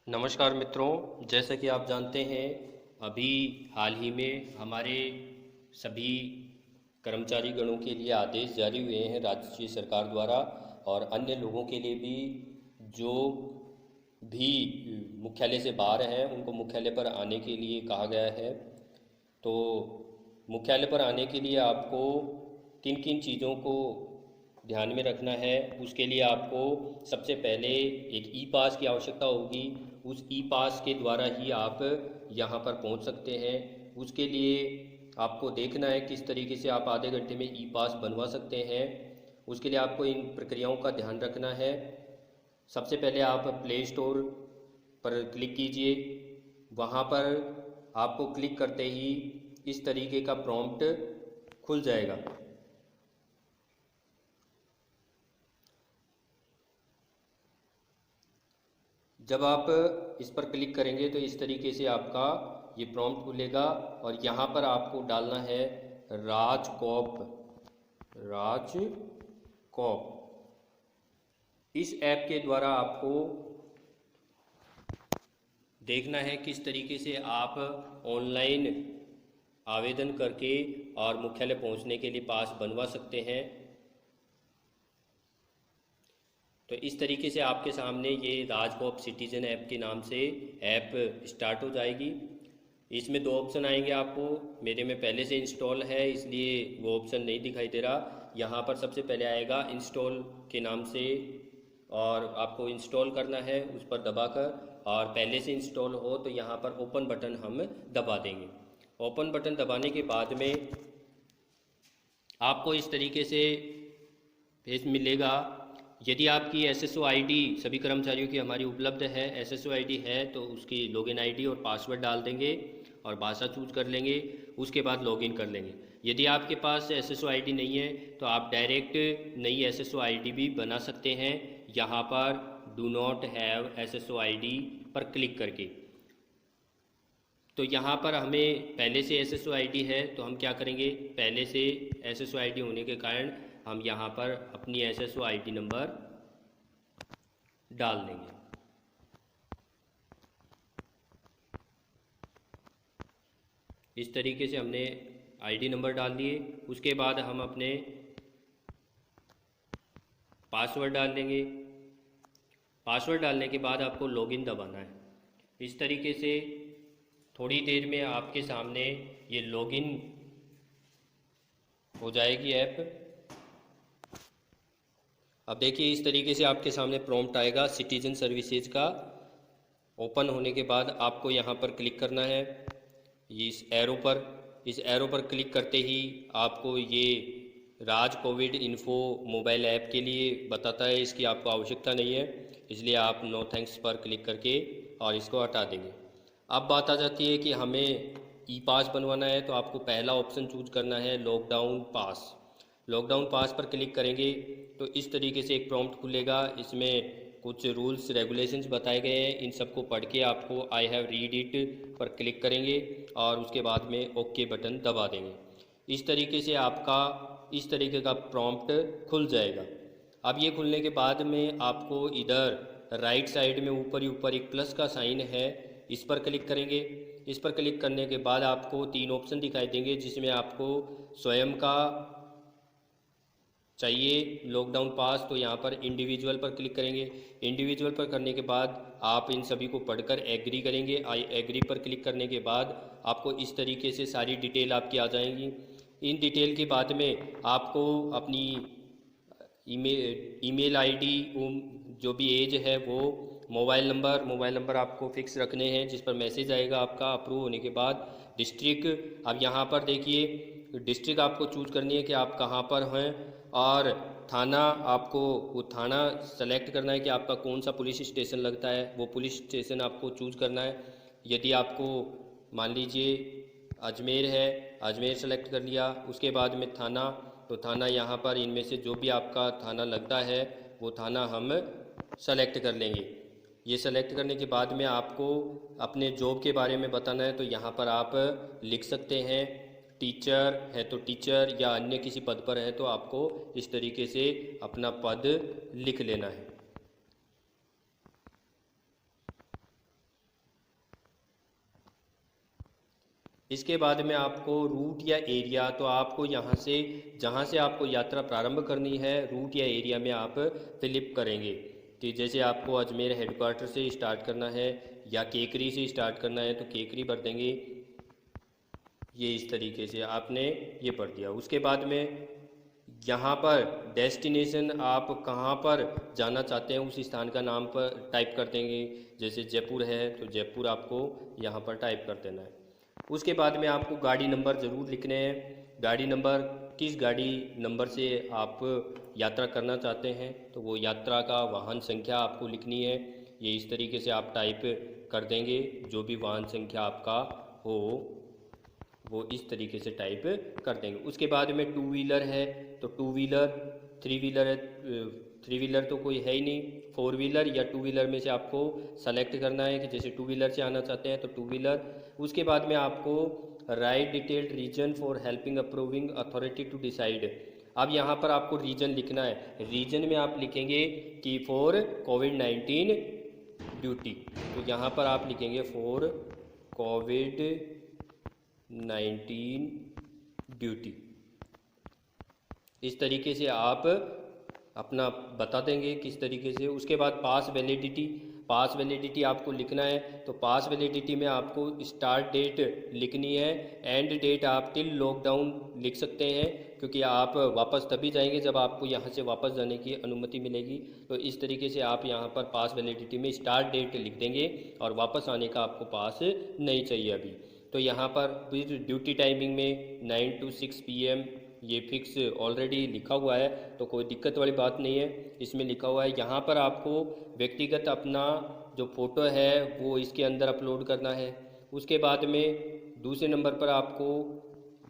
नमस्कार मित्रों, जैसा कि आप जानते हैं अभी हाल ही में हमारे सभी कर्मचारी गणों के लिए आदेश जारी हुए हैं राज्य सरकार द्वारा और अन्य लोगों के लिए भी जो भी मुख्यालय से बाहर हैं उनको मुख्यालय पर आने के लिए कहा गया है। तो मुख्यालय पर आने के लिए आपको किन किन चीज़ों को ध्यान में रखना है, उसके लिए आपको सबसे पहले एक ई पास की आवश्यकता होगी। उस ई पास के द्वारा ही आप यहाँ पर पहुँच सकते हैं। उसके लिए आपको देखना है किस तरीके से आप आधे घंटे में ई पास बनवा सकते हैं। उसके लिए आपको इन प्रक्रियाओं का ध्यान रखना है। सबसे पहले आप प्ले स्टोर पर क्लिक कीजिए। वहाँ पर आपको क्लिक करते ही इस तरीके का प्रॉम्प्ट खुल जाएगा। जब आप इस पर क्लिक करेंगे तो इस तरीके से आपका ये प्रॉम्प्ट खुलेगा और यहाँ पर आपको डालना है राजकॉप। इस ऐप के द्वारा आपको देखना है किस तरीके से आप ऑनलाइन आवेदन करके और मुख्यालय पहुंचने के लिए पास बनवा सकते हैं। तो इस तरीके से आपके सामने ये राजकॉप सिटीजन ऐप के नाम से ऐप स्टार्ट हो जाएगी। इसमें दो ऑप्शन आएंगे आपको। मेरे में पहले से इंस्टॉल है इसलिए वो ऑप्शन नहीं दिखाई दे रहा। यहाँ पर सबसे पहले आएगा इंस्टॉल के नाम से और आपको इंस्टॉल करना है उस पर दबाकर, और पहले से इंस्टॉल हो तो यहाँ पर ओपन बटन हम दबा देंगे। ओपन बटन दबाने के बाद में आपको इस तरीके से पेज मिलेगा। यदि आपकी एसएसओ आईडी सभी कर्मचारियों की हमारी उपलब्ध है, एसएसओ आईडी है तो उसकी लॉगिन आईडी और पासवर्ड डाल देंगे और भाषा चूज कर लेंगे। उसके बाद लॉगिन कर लेंगे। यदि आपके पास एसएसओ आईडी नहीं है तो आप डायरेक्ट नई एसएसओ आईडी भी बना सकते हैं। यहाँ पर do not have SSO ID पर क्लिक करके। तो यहाँ पर हमें पहले से एसएसओ आईडी है तो हम क्या करेंगे, पहले से एसएसओ आईडी होने के कारण हम यहाँ पर अपनी एसएसओ आईडी नंबर डाल देंगे। इस तरीके से हमने आईडी नंबर डाल दिए। उसके बाद हम अपने पासवर्ड डाल देंगे। पासवर्ड डालने के बाद आपको लॉगिन दबाना है। इस तरीके से थोड़ी देर में आपके सामने ये लॉगिन हो जाएगी ऐप। अब देखिए इस तरीके से आपके सामने प्रॉम्प्ट आएगा सिटीजन सर्विसेज का। ओपन होने के बाद आपको यहाँ पर क्लिक करना है इस एरो पर क्लिक करते ही आपको ये राज कोविड इन्फो मोबाइल ऐप के लिए बताता है। इसकी आपको आवश्यकता नहीं है इसलिए आप नो थैंक्स पर क्लिक करके और इसको हटा देंगे। अब बात आ जाती है कि हमें ई पास बनवाना है तो आपको पहला ऑप्शन चूज करना है लॉकडाउन पास। लॉकडाउन पास पर क्लिक करेंगे तो इस तरीके से एक प्रॉम्प्ट खुलेगा। इसमें कुछ रूल्स रेगुलेशंस बताए गए हैं। इन सबको पढ़ के आपको आई हैव रीड इट पर क्लिक करेंगे और उसके बाद में ओके बटन दबा देंगे। इस तरीके से आपका इस तरीके का प्रॉम्प्ट खुल जाएगा। अब ये खुलने के बाद में आपको इधर राइट साइड में ऊपर ही ऊपर एक प्लस का साइन है, इस पर क्लिक करेंगे। इस पर क्लिक करने के बाद आपको तीन ऑप्शन दिखाई देंगे जिसमें आपको स्वयं का चाहिए लॉकडाउन पास तो यहाँ पर इंडिविजुअल पर क्लिक करेंगे। इंडिविजुअल पर करने के बाद आप इन सभी को पढ़कर एग्री करेंगे। आई एग्री पर क्लिक करने के बाद आपको इस तरीके से सारी डिटेल आपकी आ जाएंगी। इन डिटेल के बाद में आपको अपनी ईमेल आईडी, जो भी एज है वो, मोबाइल नंबर आपको फिक्स रखने हैं जिस पर मैसेज आएगा आपका अप्रूव होने के बाद। डिस्ट्रिक्ट, अब यहाँ पर देखिए डिस्ट्रिक्ट आपको चूज करनी है कि आप कहाँ पर हैं, और थाना आपको वो थाना सेलेक्ट करना है कि आपका कौन सा पुलिस स्टेशन लगता है, वो पुलिस स्टेशन आपको चूज करना है। यदि आपको मान लीजिए अजमेर है, अजमेर सेलेक्ट कर लिया। उसके बाद में थाना, तो थाना यहाँ पर इनमें से जो भी आपका थाना लगता है वो थाना हम सेलेक्ट कर लेंगे। ये सेलेक्ट करने के बाद में आपको अपने जॉब के बारे में बताना है तो यहाँ पर आप लिख सकते हैं। टीचर है तो टीचर, या अन्य किसी पद पर है तो आपको इस तरीके से अपना पद लिख लेना है। इसके बाद में आपको रूट या एरिया, तो आपको यहाँ से जहाँ से आपको यात्रा प्रारंभ करनी है रूट या एरिया में आप फिलिप करेंगे कि जैसे आपको अजमेर हेडक्वार्टर से स्टार्ट करना है या केकरी से स्टार्ट करना है तो केकरी भर देंगे। ये इस तरीके से आपने ये पढ़ दिया। उसके बाद में यहाँ पर डेस्टिनेशन आप कहाँ पर जाना चाहते हैं उस स्थान का नाम पर टाइप कर देंगे। जैसे जयपुर है तो जयपुर आपको यहाँ पर टाइप कर देना है। उसके बाद में आपको गाड़ी नंबर ज़रूर लिखने हैं। गाड़ी नंबर, किस गाड़ी नंबर से आप यात्रा करना चाहते हैं तो वो यात्रा का वाहन संख्या आपको लिखनी है। ये इस तरीके से आप टाइप कर देंगे। जो भी वाहन संख्या आपका हो वो इस तरीके से टाइप कर देंगे। उसके बाद में टू व्हीलर है तो टू व्हीलर, थ्री व्हीलर है, थ्री व्हीलर तो कोई है ही नहीं, फोर व्हीलर या टू व्हीलर में से आपको सेलेक्ट करना है कि जैसे टू व्हीलर से आना चाहते हैं तो टू व्हीलर। उसके बाद में आपको right detailed reason for helping approving authority to decide. अब यहाँ पर आपको रीजन लिखना है। रीजन में आप लिखेंगे कि फॉर कोविड-19 ड्यूटी, तो यहाँ पर आप लिखेंगे फॉर कोविड-19 ड्यूटी। इस तरीके से आप अपना बता देंगे किस तरीके से। उसके बाद पास वैलिडिटी, पास वैलिडिटी आपको लिखना है तो पास वैलिडिटी में आपको स्टार्ट डेट लिखनी है। एंड डेट आप टिल लॉकडाउन लिख सकते हैं क्योंकि आप वापस तभी जाएंगे जब आपको यहाँ से वापस जाने की अनुमति मिलेगी। तो इस तरीके से आप यहाँ पर पास वैलिडिटी में स्टार्ट डेट लिख देंगे और वापस आने का आपको पास नहीं चाहिए अभी। तो यहाँ पर फिर ड्यूटी टाइमिंग में 9 to 6 PM ये फिक्स ऑलरेडी लिखा हुआ है तो कोई दिक्कत वाली बात नहीं है, इसमें लिखा हुआ है। यहाँ पर आपको व्यक्तिगत अपना जो फ़ोटो है वो इसके अंदर अपलोड करना है। उसके बाद में दूसरे नंबर पर आपको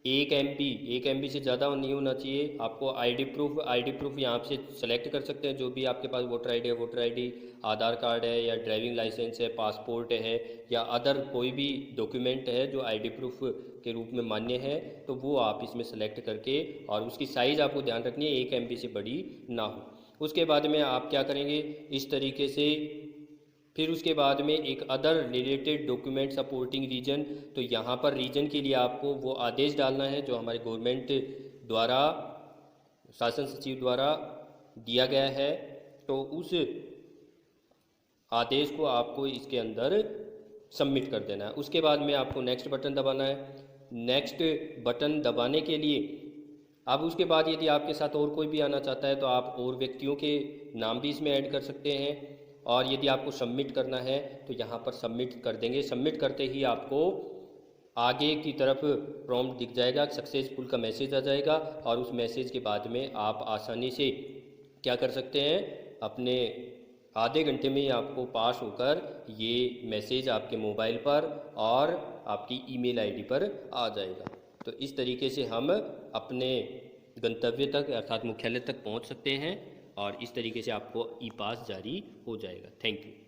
1 MB से ज़्यादा नहीं होना चाहिए। आपको आईडी प्रूफ यहाँ से सेलेक्ट कर सकते हैं। जो भी आपके पास वोटर आईडी है, वोटर आईडी, आधार कार्ड है या ड्राइविंग लाइसेंस है, पासपोर्ट है या अदर कोई भी डॉक्यूमेंट है जो आईडी प्रूफ के रूप में मान्य है तो वो आप इसमें सेलेक्ट करके, और उसकी साइज़ आपको ध्यान रखनी है 1 MB से बड़ी ना हो। उसके बाद में आप क्या करेंगे इस तरीके से। फिर उसके बाद में एक other related document supporting reason, तो यहाँ पर रीजन के लिए आपको वो आदेश डालना है जो हमारे गवर्नमेंट द्वारा, शासन सचिव द्वारा दिया गया है। तो उस आदेश को आपको इसके अंदर सबमिट कर देना है। उसके बाद में आपको नेक्स्ट बटन दबाना है। नेक्स्ट बटन दबाने के लिए अब उसके बाद यदि आपके साथ और कोई भी आना चाहता है तो आप और व्यक्तियों के नाम भी इसमें ऐड कर सकते हैं। और यदि आपको सबमिट करना है तो यहाँ पर सबमिट कर देंगे। सबमिट करते ही आपको आगे की तरफ प्रॉम्प्ट दिख जाएगा, सक्सेसफुल का मैसेज आ जाएगा। और उस मैसेज के बाद में आप आसानी से क्या कर सकते हैं, अपने आधे घंटे में ही आपको पास होकर ये मैसेज आपके मोबाइल पर और आपकी ईमेल आईडी पर आ जाएगा। तो इस तरीके से हम अपने गंतव्य तक अर्थात मुख्यालय तक पहुंच सकते हैं और इस तरीके से आपको ई पास जारी हो जाएगा। Thank you.